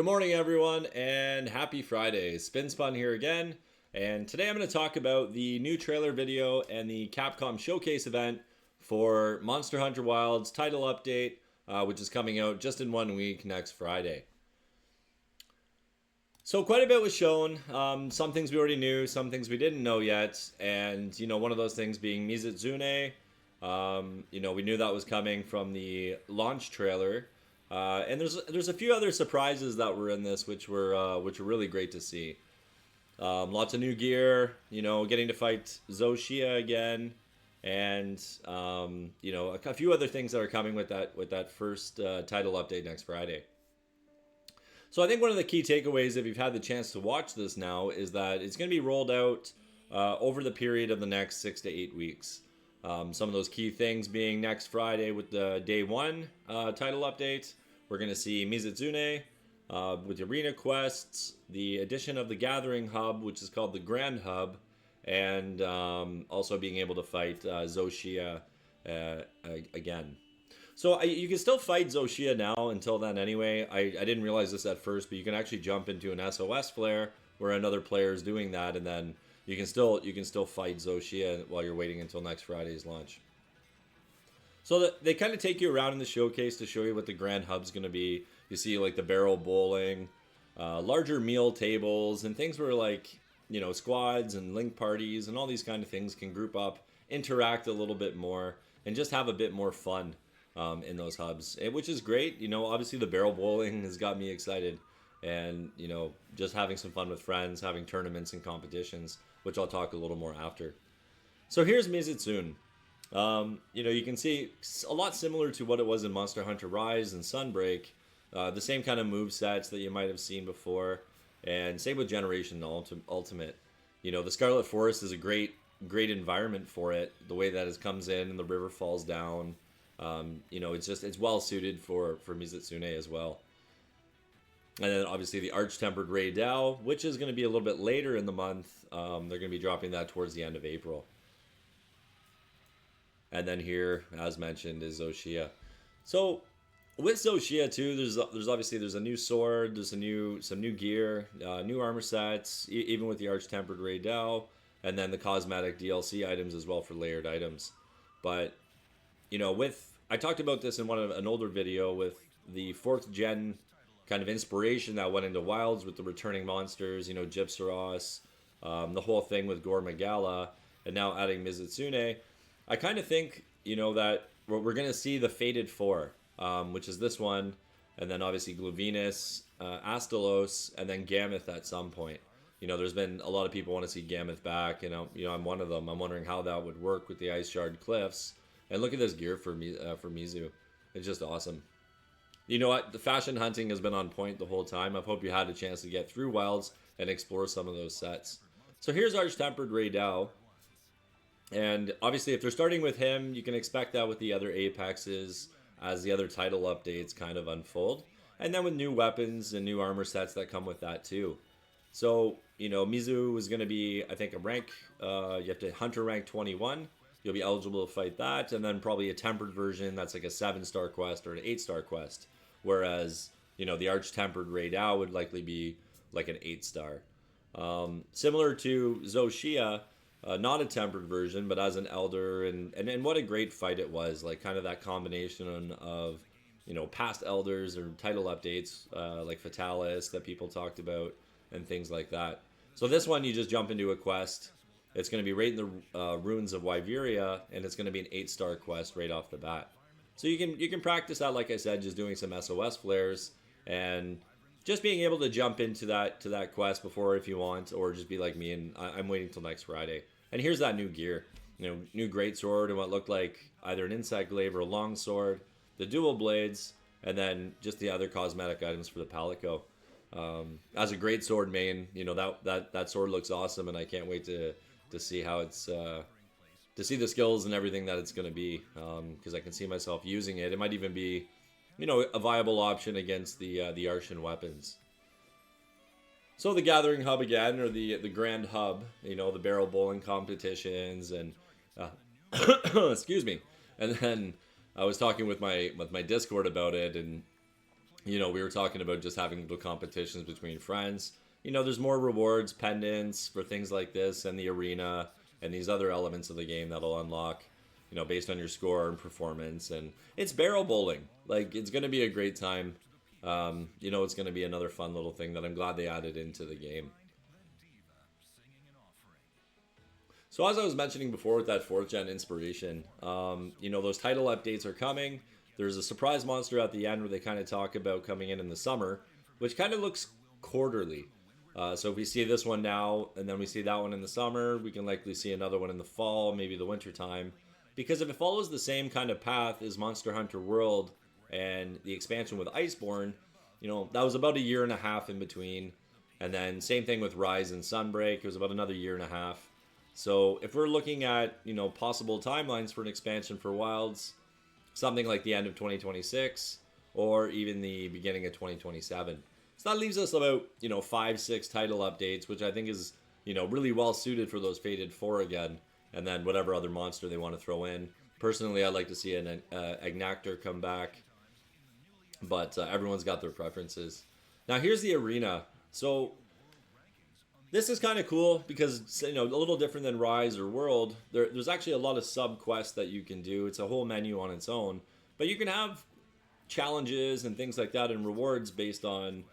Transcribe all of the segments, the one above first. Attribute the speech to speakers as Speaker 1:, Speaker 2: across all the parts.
Speaker 1: Good morning, everyone, and happy Friday. Spin here again, and today I'm going to talk about the new trailer video and the Capcom Showcase event for Monster Hunter Wilds title update, which is coming out just in 1 week next Friday. So quite a bit was shown. Some things we already knew, some things we didn't know yet, and one of those things being Mizutsune. We knew that was coming from the launch trailer. And there's a few other surprises that were in this, which were really great to see. Lots of new gear, getting to fight Zoshia again, and a few other things that are coming with that first title update next Friday. So I think one of the key takeaways, if you've had the chance to watch this now, is that it's going to be rolled out over the period of the next 6 to 8 weeks. Some of those key things being next Friday with the Day 1 title update. We're going to see Mizutsune with the arena quests, the addition of the Gathering Hub, which is called the Grand Hub, and also being able to fight Zoshia again. So you can still fight Zoshia now until then anyway. I didn't realize this at first, but you can actually jump into an SOS flare where another player is doing that, and then you can still fight Zoshia while you're waiting until next Friday's launch. So they kind of take you around in the showcase to show you what the Grand Hub's going to be. You see like the barrel bowling, larger meal tables, and things where squads and link parties and all these kind of things can group up, interact a little bit more, and just have a bit more fun in those hubs, which is great. Obviously the barrel bowling has got me excited, and just having some fun with friends, having tournaments and competitions, which I'll talk a little more after. So here's Mizutsune. You can see a lot similar to what it was in Monster Hunter Rise and Sunbreak. The same kind of move sets that you might have seen before, and same with Generation Ultimate. The Scarlet Forest is a great environment for it. The way that it comes in and the river falls down. It's well suited for Mizutsune as well. And then obviously the Tempered Rey Dau, which is going to be a little bit later in the month. They're going to be dropping that towards the end of April. And then here, as mentioned, is Zoshia. So with Zoshia too, there's a new sword, there's some new gear, new armor sets, even with the Tempered Rey Dau, and then the cosmetic DLC items as well for layered items. But I talked about this in an older video with the 4th gen kind of inspiration that went into Wilds with the returning monsters, Gypsaros, the whole thing with Gore Magala, and now adding Mizutsune. I kind of think, that we're going to see the Fated 4, which is this one, and then obviously Gluvinus, Astalos, and then Gammoth at some point. There's been a lot of people want to see Gammoth back, and I'm one of them. I'm wondering how that would work with the Ice Shard Cliffs. And look at this gear for Mizu. It's just awesome. You know what? The fashion hunting has been on point the whole time. I hope you had a chance to get through Wilds and explore some of those sets. So here's Tempered Rey Dau. And obviously, if they're starting with him, you can expect that with the other Apexes as the other title updates kind of unfold. And then with new weapons and new armor sets that come with that too. So, Mizu is going to be, I think, a rank, you have to Hunter rank 21. You'll be eligible to fight that. And then probably a tempered version that's like a 7-star quest or an 8-star quest. Whereas, the Tempered Rey Dau would likely be like an 8-star. Similar to Zoshia. Not a tempered version, but as an elder, and what a great fight it was. Like kind of that combination of, past elders or title updates, like Fatalis that people talked about and things like that. So this one, you just jump into a quest. It's going to be right in the ruins of Wyveria, and it's going to be an 8-star quest right off the bat. So you can practice that, like I said, just doing some SOS flares and just being able to jump into that quest before if you want, or just be like me and I'm waiting till next Friday. And here's that new gear, new greatsword and what looked like either an insect glaive or a long sword, the dual blades, and then just the other cosmetic items for the Palico. As a greatsword main, that sword looks awesome, and I can't wait to see how it's to see the skills and everything that it's going to be, because I can see myself using it. It might even be a viable option against the Arshan weapons. So the Gathering Hub again, or the Grand Hub, the barrel bowling competitions, and excuse me. And then I was talking with my Discord about it, and We were talking about just having the competitions between friends. There's more rewards, pendants for things like this, and the arena, and these other elements of the game that'll unlock, based on your score and performance. And it's barrel bowling. Like, it's going to be a great time. It's going to be another fun little thing that I'm glad they added into the game. So as I was mentioning before with that 4th gen inspiration, those title updates are coming. There's a surprise monster at the end where they kind of talk about coming in the summer, which kind of looks quarterly. So if we see this one now, and then we see that one in the summer, we can likely see another one in the fall, maybe the winter time. Because if it follows the same kind of path as Monster Hunter World and the expansion with Iceborne, that was about a year and a half in between. And then same thing with Rise and Sunbreak, it was about another year and a half. So if we're looking at, possible timelines for an expansion for Wilds, something like the end of 2026 or even the beginning of 2027. So that leaves us about, 5-6 title updates, which I think is, really well suited for those Fated 4 again, and then whatever other monster they want to throw in. Personally, I'd like to see an Agnactor come back, but everyone's got their preferences. Now here's the arena. So this is kind of cool because, a little different than Rise or World. There's actually a lot of sub-quests that you can do. It's a whole menu on its own. But you can have challenges and things like that and rewards based on,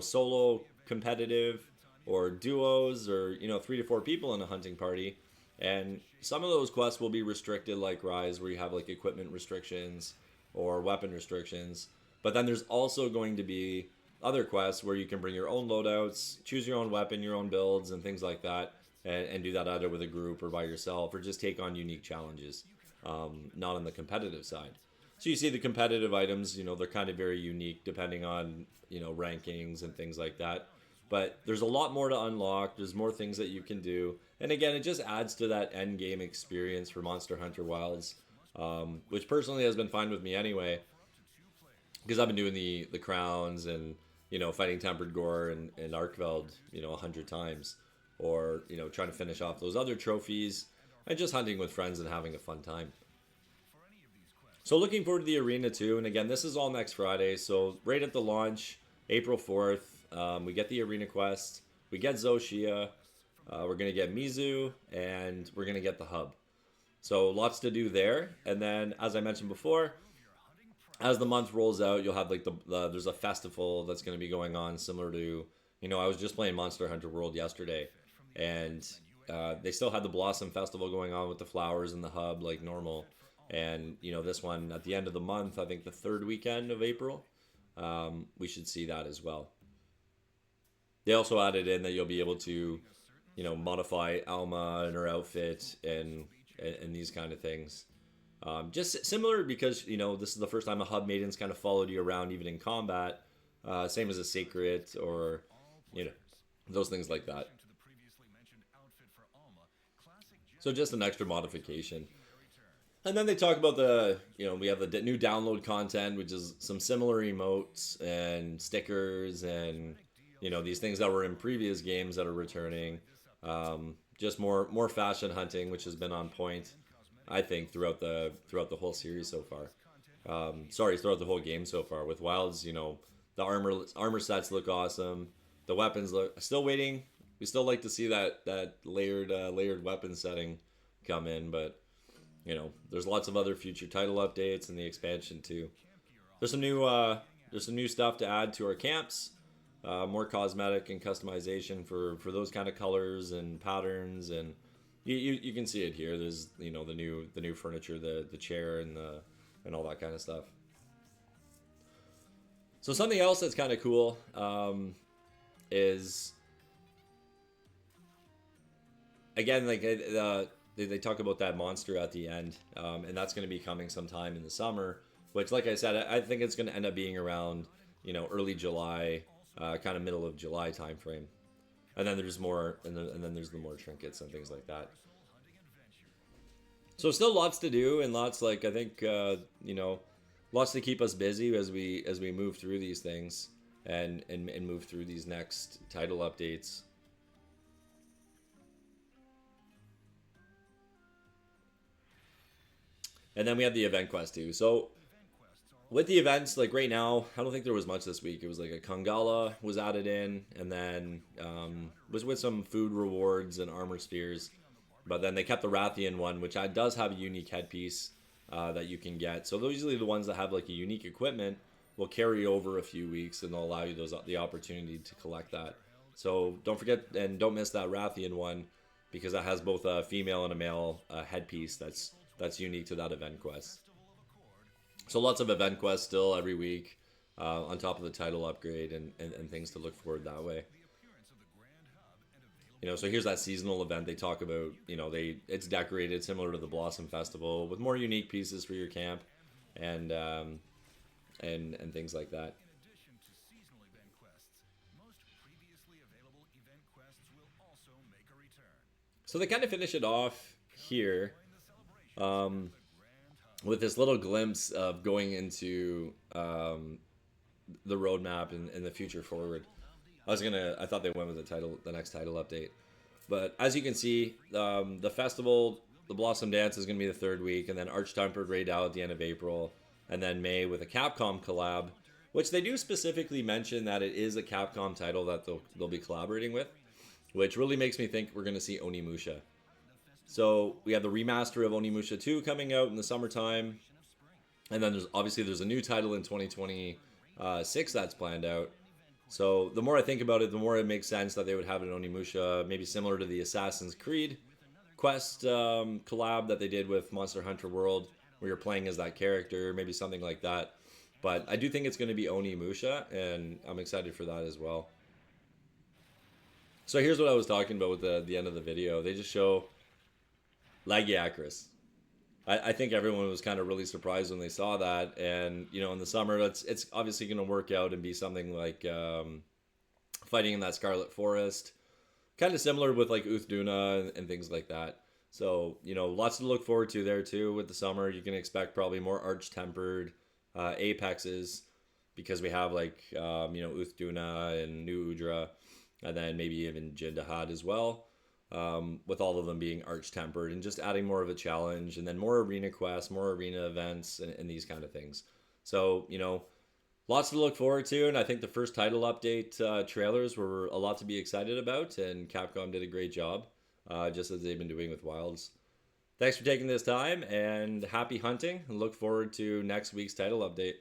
Speaker 1: solo competitive or duos or, 3 to 4 people in a hunting party. And some of those quests will be restricted like Rise, where you have like equipment restrictions or weapon restrictions. But then there's also going to be other quests where you can bring your own loadouts, choose your own weapon, your own builds, and things like that, and do that either with a group or by yourself, or just take on unique challenges, not on the competitive side. So you see the competitive items, they're kind of very unique depending on, rankings and things like that. But there's a lot more to unlock. There's more things that you can do. And again, it just adds to that end game experience for Monster Hunter Wilds, which personally has been fine with me anyway, because I've been doing the crowns and, fighting Tempered Gore and Arkveld, 100 times. Or, trying to finish off those other trophies and just hunting with friends and having a fun time. So looking forward to the arena too. And again, this is all next Friday. So right at the launch, April 4th, we get the arena quest. We get Zoshia. We're going to get Mizu. And we're going to get the hub. So lots to do there. And then, as I mentioned before, as the month rolls out, you'll have like there's a festival that's going to be going on similar to, I was just playing Monster Hunter World yesterday, and they still had the Blossom Festival going on with the flowers and the hub like normal. And, this one at the end of the month, I think the 3rd weekend of April, we should see that as well. They also added in that you'll be able to, modify Alma and her outfit and these kind of things. Just similar because, this is the first time a hub maiden's kind of followed you around even in combat. Same as a Sacred or, those things like that. So just an extra modification. And then they talk about we have the new download content, which is some similar emotes and stickers and, these things that were in previous games that are returning. Just more fashion hunting, which has been on point, I think, throughout the whole series so far. Throughout the whole game so far. With Wilds, the armor sets look awesome. The weapons look. Still waiting. We still like to see that layered weapon setting come in, but there's lots of other future title updates and the expansion too. There's some new stuff to add to our camps. More cosmetic and customization for those kind of colors and patterns, and you can see it here. There's the new furniture, the chair and all that kind of stuff. So something else that's kind of cool is, again, like they talk about that monster at the end, and that's going to be coming sometime in the summer. Which, like I said, I think it's going to end up being around early July, kind of middle of July timeframe. And then there's more, and then there's the more trinkets and things like that. So still lots to do, and lots, like, I think lots to keep us busy as we move through these things and move through these next title updates. And then we have the event quest too. So With the events, like right now, I don't think there was much this week. It was like a Kangala was added in, and then was with some food rewards and armor spheres. But then they kept the Rathian one, which does have a unique headpiece that you can get. So those usually the ones that have like a unique equipment will carry over a few weeks, and they'll allow you the opportunity to collect that. So don't forget and don't miss that Rathian one because that has both a female and a male headpiece that's unique to that event quest. So lots of event quests still every week, on top of the title upgrade and things to look forward that way. So here's that seasonal event they talk about. It's decorated similar to the Blossom Festival with more unique pieces for your camp, and and things like that. So they kind of finish it off here, um, with this little glimpse of going into the roadmap and the future forward. I thought they went with the next title update. But as you can see, the festival, the Blossom Dance is going to be the third week, and then Tempered Rey Dau at the end of April, and then May with a Capcom collab, which they do specifically mention that it is a Capcom title that they'll be collaborating with, which really makes me think we're going to see Onimusha. So we have the remaster of Onimusha 2 coming out in the summertime, and then there's a new title in 2026 that's planned out. So the more I think about it, the more it makes sense that they would have an Onimusha, maybe similar to the Assassin's Creed quest collab that they did with Monster Hunter World, where you're playing as that character, maybe something like that. But I do think it's going to be Onimusha, and I'm excited for that as well. So here's what I was talking about with the end of the video. They just show Lagiacrus. I think everyone was kind of really surprised when they saw that, and in the summer, it's obviously going to work out and be something like fighting in that Scarlet Forest, kind of similar with like Uthduna and things like that. So lots to look forward to there too. With the summer, you can expect probably more arch tempered apexes because we have like Uthduna and New Udra, and then maybe even Jindahad as well. With all of them being arch tempered and just adding more of a challenge, and then more arena quests, more arena events, and these kind of things. So lots to look forward to, and I think the first title update trailers were a lot to be excited about, and Capcom did a great job, just as they've been doing with Wilds. Thanks for taking this time, and happy hunting, and look forward to next week's title update.